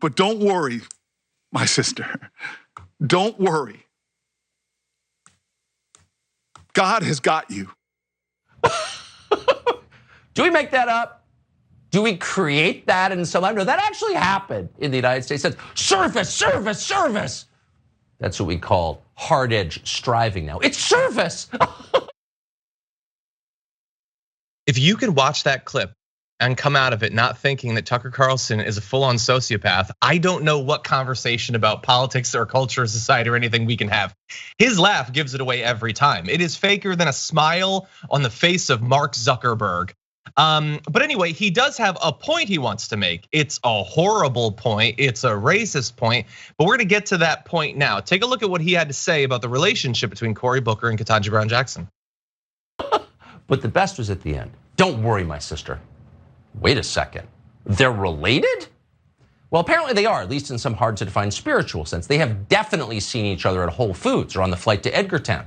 But don't worry, my sister. Don't worry. God has got you. Do we make that up? Do we create that in some? No, that actually happened in the United States. It's service, service, service. That's what we call hard edge striving now. It's service. If you could watch that clip and come out of it not thinking that Tucker Carlson is a full-on sociopath, I don't know what conversation about politics or culture or society or anything we can have. His laugh gives it away every time. It is faker than a smile on the face of Mark Zuckerberg. But anyway, he does have a point he wants to make. It's a horrible point, it's a racist point, but we're gonna get to that point now. Take a look at what he had to say about the relationship between Cory Booker and Ketanji Brown Jackson. But the best was at the end. Don't worry, my sister. Wait a second, they're related? Well, apparently they are, at least in some hard to define spiritual sense. They have definitely seen each other at Whole Foods or on the flight to Edgartown.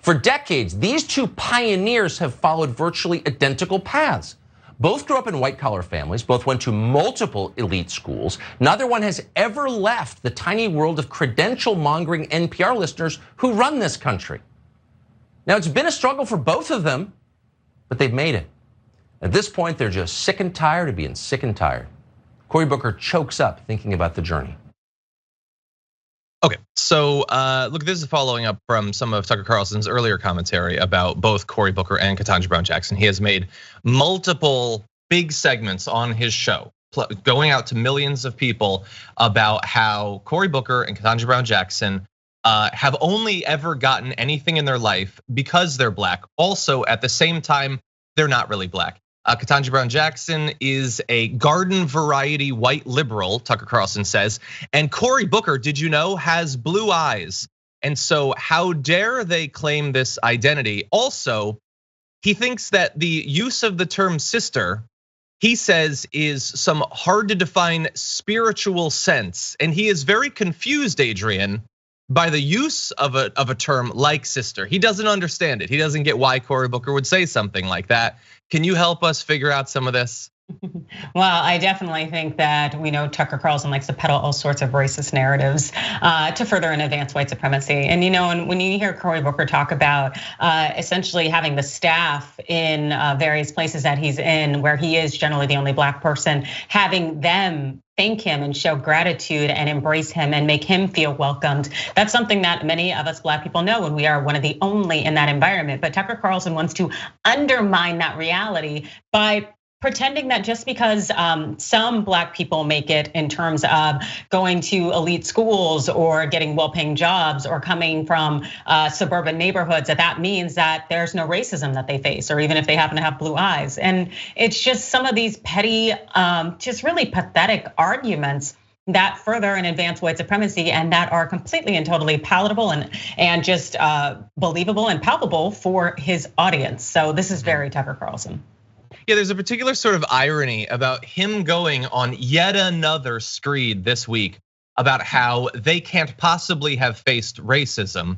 For decades, these two pioneers have followed virtually identical paths. Both grew up in white-collar families, both went to multiple elite schools. Neither one has ever left the tiny world of credential-mongering NPR listeners who run this country. Now, it's been a struggle for both of them, but they've made it. At this point, they're just sick and tired of being sick and tired. Cory Booker chokes up thinking about the journey. Okay, so look, this is following up from some of Tucker Carlson's earlier commentary about both Cory Booker and Ketanji Brown Jackson. He has made multiple big segments on his show, going out to millions of people about how Cory Booker and Ketanji Brown Jackson have only ever gotten anything in their life because they're black. Also, at the same time, they're not really black. Ketanji Brown Jackson is a garden variety white liberal, Tucker Carlson says. And Cory Booker, did you know, has blue eyes. And so how dare they claim this identity? Also, he thinks that the use of the term sister, he says, is some hard to define spiritual sense. And he is very confused, Adrienne, by the use of a term like sister. He doesn't understand it. He doesn't get why Cory Booker would say something like that. Can you help us figure out some of this? Well, I definitely think that we know Tucker Carlson likes to peddle all sorts of racist narratives to further and advance white supremacy. And when you hear Cory Booker talk about essentially having the staff in various places that he's in, where he is generally the only black person, having them thank him and show gratitude and embrace him and make him feel welcomed. That's something that many of us black people know, and we are one of the only in that environment. But Tucker Carlson wants to undermine that reality by pretending that just because some black people make it in terms of going to elite schools or getting well-paying jobs or coming from suburban neighborhoods, that means that there's no racism that they face, or even if they happen to have blue eyes. And it's just some of these petty, just really pathetic arguments that further and advance white supremacy, and that are completely and totally palatable and just believable and palpable for his audience. So this is very Tucker Carlson. Yeah, there's a particular sort of irony about him going on yet another screed this week about how they can't possibly have faced racism,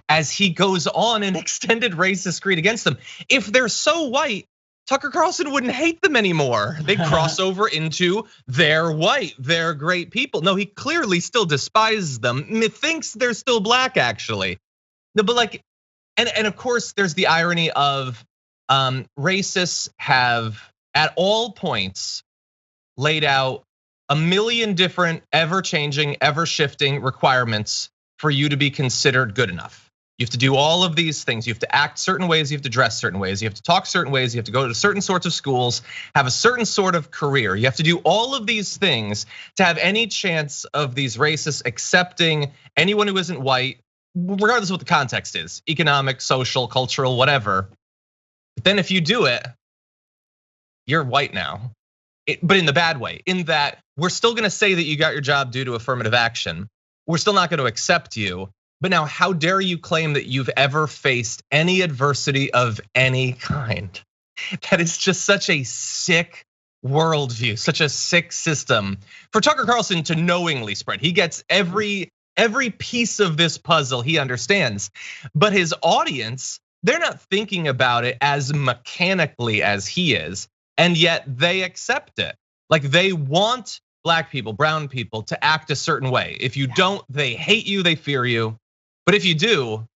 as he goes on an extended racist screed against them. If they're so white, Tucker Carlson wouldn't hate them anymore. They cross over into they're white, they're great people. No, he clearly still despises them. He thinks they're still black, actually. No, but like, and of course, there's the irony of racists have at all points laid out a million different ever-changing, ever-shifting requirements for you to be considered good enough. You have to do all of these things. You have to act certain ways, you have to dress certain ways, you have to talk certain ways, you have to go to certain sorts of schools, have a certain sort of career. You have to do all of these things to have any chance of these racists accepting anyone who isn't white, regardless of what the context is, economic, social, cultural, whatever. But then if you do it, you're white now, but in the bad way, in that we're still gonna say that you got your job due to affirmative action. We're still not gonna accept you. But now how dare you claim that you've ever faced any adversity of any kind? That is just such a sick worldview, such a sick system for Tucker Carlson to knowingly spread. He gets every piece of this puzzle he understands, but his audience, they're not thinking about it as mechanically as he is, and yet they accept it. Like they want black people, brown people to act a certain way. If you don't, they hate you, they fear you. But if you do,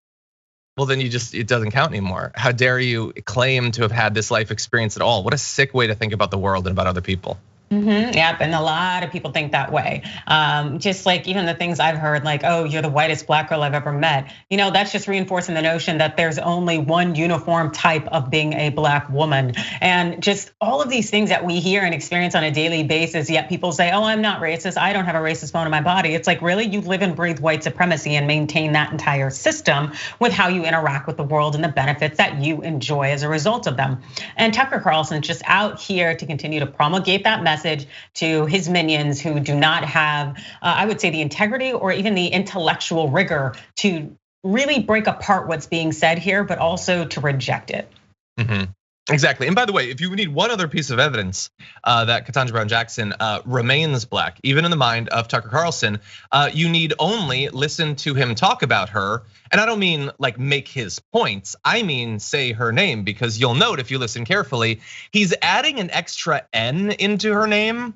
well, then it doesn't count anymore. How dare you claim to have had this life experience at all? What a sick way to think about the world and about other people. Yep, and a lot of people think that way. Just like even the things I've heard, like, oh, you're the whitest black girl I've ever met. That's just reinforcing the notion that there's only one uniform type of being a black woman. And just all of these things that we hear and experience on a daily basis, yet people say, oh, I'm not racist. I don't have a racist bone in my body. It's like, really, you live and breathe white supremacy and maintain that entire system with how you interact with the world and the benefits that you enjoy as a result of them. And Tucker Carlson's just out here to continue to promulgate that message to his minions who do not have, I would say, the integrity or even the intellectual rigor to really break apart what's being said here, but also to reject it. Exactly. And by the way, if you need one other piece of evidence that Ketanji Brown Jackson remains black, even in the mind of Tucker Carlson, you need only listen to him talk about her. And I don't mean like make his points, I mean say her name, because you'll note if you listen carefully, he's adding an extra N into her name.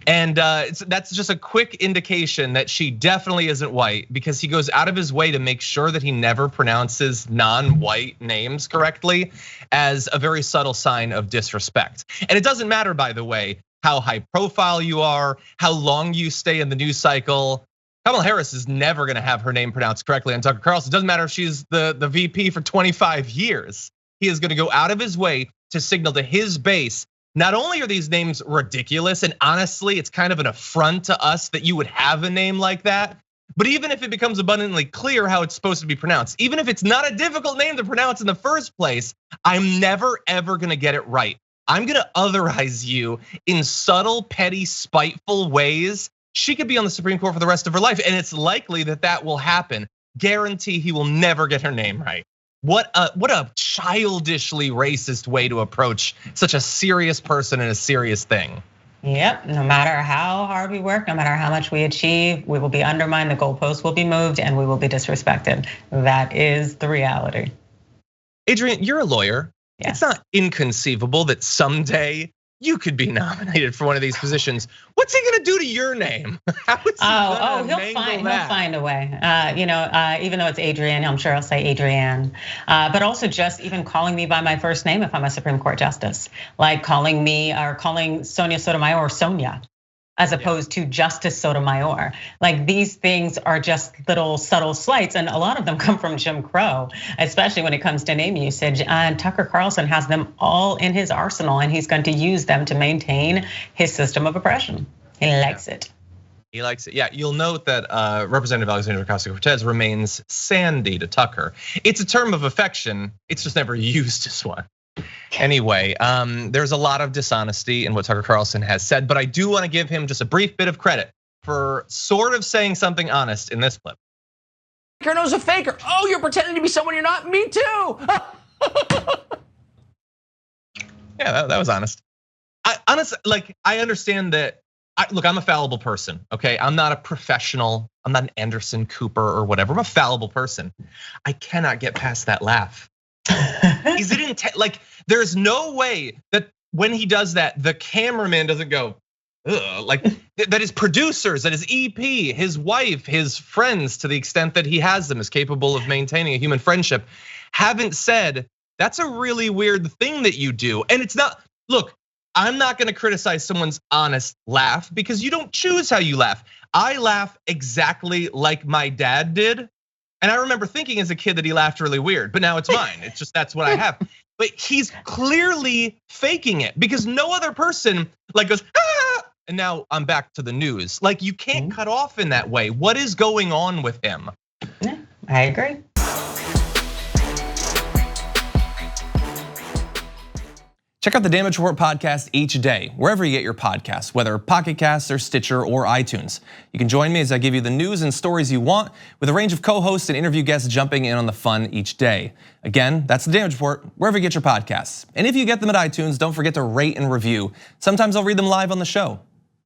And that's just a quick indication that she definitely isn't white, because he goes out of his way to make sure that he never pronounces non-white names correctly, as a very subtle sign of disrespect. And it doesn't matter, by the way, how high profile you are, how long you stay in the news cycle. Kamala Harris is never gonna have her name pronounced correctly on Tucker Carlson. It doesn't matter if she's the VP for 25 years. He is gonna go out of his way to signal to his base, not only are these names ridiculous, and honestly, it's kind of an affront to us that you would have a name like that, but even if it becomes abundantly clear how it's supposed to be pronounced, even if it's not a difficult name to pronounce in the first place, I'm never ever gonna get it right. I'm gonna otherize you in subtle, petty, spiteful ways. She could be on the Supreme Court for the rest of her life, and it's likely that that will happen. Guarantee he will never get her name right. What a childishly racist way to approach such a serious person and a serious thing. Yep, no matter how hard we work, no matter how much we achieve, we will be undermined, the goalposts will be moved, and we will be disrespected. That is the reality. Adrienne, you're a lawyer. Yes. It's not inconceivable that someday you could be nominated for one of these positions. What's he gonna do to your name? How is he he'll find a way. Even though it's Adrienne, I'm sure I'll say Adrienne. But also just even calling me by my first name if I'm a Supreme Court justice, like calling me or calling Sonia Sotomayor Sonia, as opposed to Justice Sotomayor. Like these things are just little subtle slights, and a lot of them come from Jim Crow, especially when it comes to name usage. And Tucker Carlson has them all in his arsenal, and he's going to use them to maintain his system of oppression. He likes it. He likes it. Yeah, you'll note that Representative Alexandria Ocasio-Cortez remains Sandy to Tucker. It's a term of affection. It's just never used as one. Anyway, there's a lot of dishonesty in what Tucker Carlson has said, but I do want to give him just a brief bit of credit for sort of saying something honest in this clip. Faker knows a faker. Oh, you're pretending to be someone you're not. Me too. Yeah, that was honest. I understand that. Look, I'm a fallible person. Okay, I'm not a professional. I'm not an Anderson Cooper or whatever. I'm a fallible person. I cannot get past that laugh. Is it like there's no way that when he does that, the cameraman doesn't go, ugh, like that his producers, that his EP, his wife, his friends, to the extent that he has them, is capable of maintaining a human friendship, haven't said, that's a really weird thing that you do. And it's not, look, I'm not gonna criticize someone's honest laugh because you don't choose how you laugh. I laugh exactly like my dad did. And I remember thinking as a kid that he laughed really weird, but now it's mine. It's just, that's what I have. But he's clearly faking it because no other person like goes, ah, and now I'm back to the news. Like you can't cut off in that way. What is going on with him? Yeah, I agree. Check out the Damage Report podcast each day, wherever you get your podcasts, whether Pocket Casts or Stitcher or iTunes. You can join me as I give you the news and stories you want, with a range of co-hosts and interview guests jumping in on the fun each day. Again, that's the Damage Report, wherever you get your podcasts. And if you get them at iTunes, don't forget to rate and review. Sometimes I'll read them live on the show.